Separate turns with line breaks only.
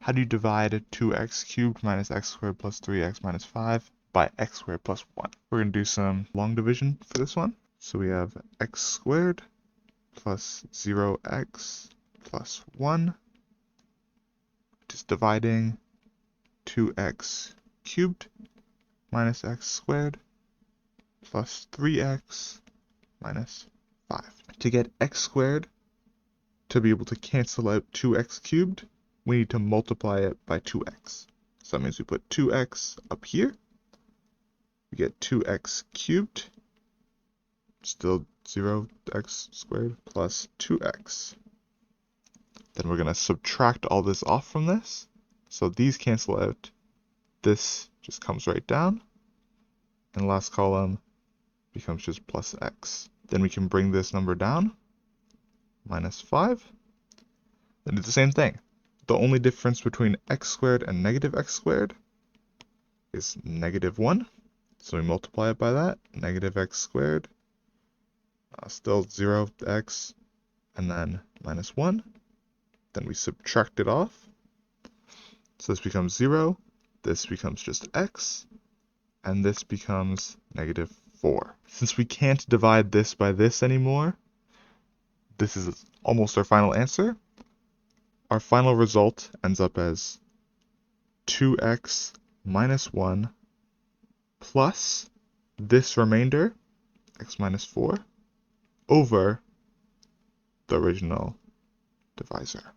how do you divide 2x cubed minus x squared plus 3x minus 5 by x squared plus 1? We're going to do some long division for this one. So we have x squared plus 0x plus 1, which is dividing 2x cubed minus x squared plus 3x minus 5. To get x squared to be able to cancel out 2x cubed, we need to multiply it by 2x. So that means we put 2x up here. We get 2x cubed, still 0x squared, plus 2x. Then we're going to subtract all this off from this. So these cancel out. This just comes right down. And the last column becomes just plus x. Then we can bring this number down, minus 5. Then do the same thing. The only difference between x squared and negative x squared is negative 1. So we multiply it by that, negative x squared, still 0x, and then minus 1. Then we subtract it off. So this becomes 0, this becomes just x, and this becomes negative 4. Since we can't divide this by this anymore, this is almost our final answer. Our final result ends up as 2x minus 1 plus this remainder, x minus 4, over the original divisor.